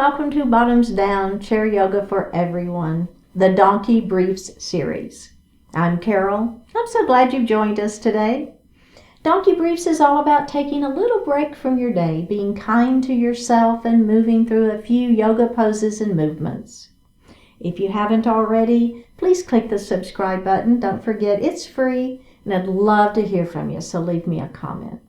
welcome to Bottoms Down Chair Yoga for Everyone, the Donki Briefs series. I'm Carol. I'm so glad you've joined us today. Donki Briefs is all about taking a little break from your day, being kind to yourself, and moving through a few yoga poses and movements. If you haven't already, please click the subscribe button. Don't forget it's free, and I'd love to hear from you, so leave me a comment.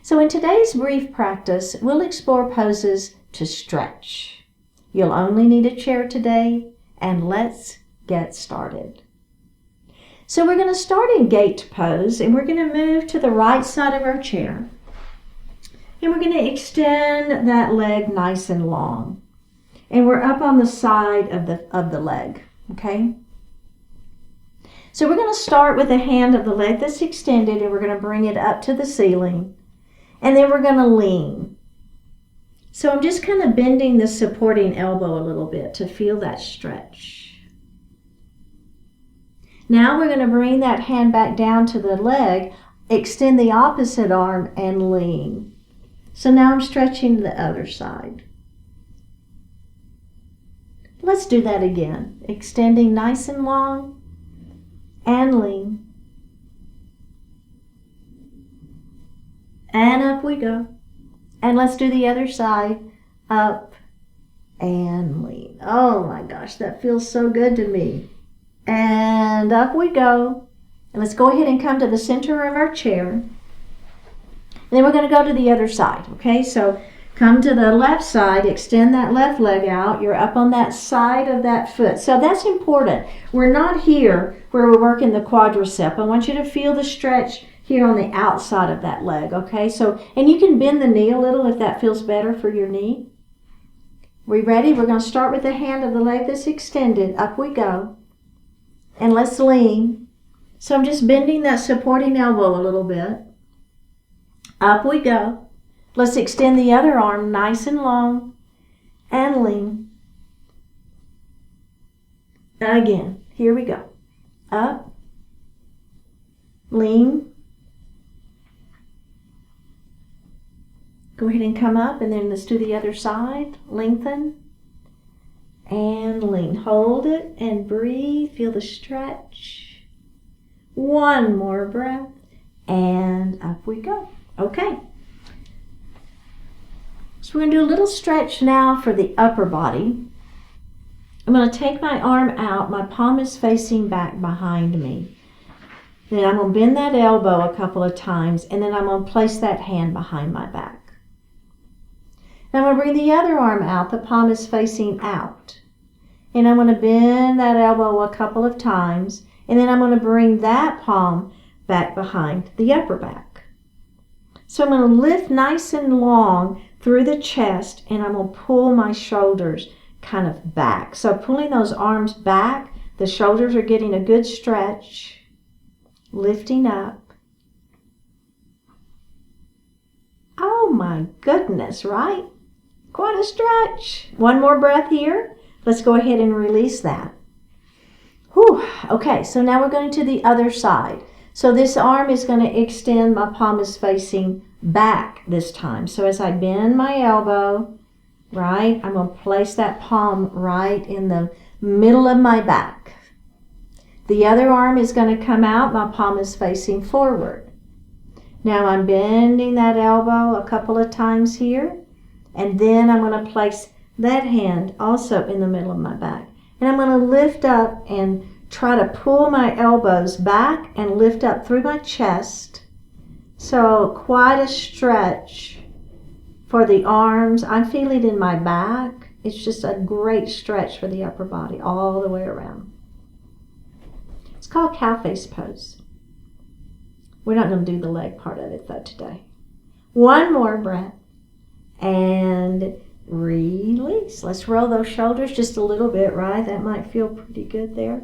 So in today's brief practice, we'll explore poses to stretch. You'll only need a chair today, and let's get started. So we're going to start in gate pose, and we're going to move to the right side of our chair. And we're going to extend that leg nice and long. And we're up on the side of the leg, okay? So we're going to start with the hand of the leg that's extended, and we're going to bring it up to the ceiling. And then we're going to lean. So I'm just kind of bending the supporting elbow a little bit to feel that stretch. Now we're going to bring that hand back down to the leg, extend the opposite arm, and lean. So now I'm stretching to the other side. Let's do that again. Extending nice and long and lean. And up we go. And let's do the other side. Up and lean. Oh my gosh, that feels so good to me. And up we go. And let's go ahead and come to the center of our chair. And then we're going to go to the other side. Okay, so come to the left side, extend that left leg out. You're up on that side of that foot. So that's important. We're not here where we're working the quadricep. I want you to feel the stretch here on the outside of that leg, okay? So, and you can bend the knee a little if that feels better for your knee. We ready? We're going to start with the hand of the leg that's extended. Up we go. And let's lean. So I'm just bending that supporting elbow a little bit. Up we go. Let's extend the other arm nice and long and lean. Again, here we go. Up, lean. Go ahead and come up, and then let's do the other side. Lengthen and lean. Hold it and breathe. Feel the stretch. One more breath, and up we go. Okay. So we're going to do a little stretch now for the upper body. I'm going to take my arm out. My palm is facing back behind me. Then I'm going to bend that elbow a couple of times, and then I'm going to place that hand behind my back. Now I'm going to bring the other arm out. The palm is facing out. And I'm going to bend that elbow a couple of times, and then I'm going to bring that palm back behind the upper back. So I'm going to lift nice and long through the chest, and I'm going to pull my shoulders kind of back. So pulling those arms back, the shoulders are getting a good stretch, lifting up. Oh my goodness, right? Quite a stretch. One more breath here. Let's go ahead and release that. Whew. Okay, so now we're going to the other side. So this arm is going to extend. My palm is facing back this time. So as I bend my elbow, right, I'm going to place that palm right in the middle of my back. The other arm is going to come out. My palm is facing forward. Now I'm bending that elbow a couple of times here. And then I'm going to place that hand also in the middle of my back. And I'm going to lift up and try to pull my elbows back and lift up through my chest. So quite a stretch for the arms. I feel it in my back. It's just a great stretch for the upper body all the way around. It's called cow face pose. We're not going to do the leg part of it though today. One more breath. And release. Let's roll those shoulders just a little bit, right? That might feel pretty good there.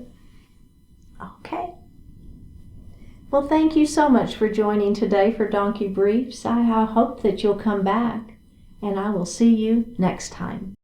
Okay. Well, thank you so much for joining today for Donki Briefs. I hope that you'll come back, and I will see you next time.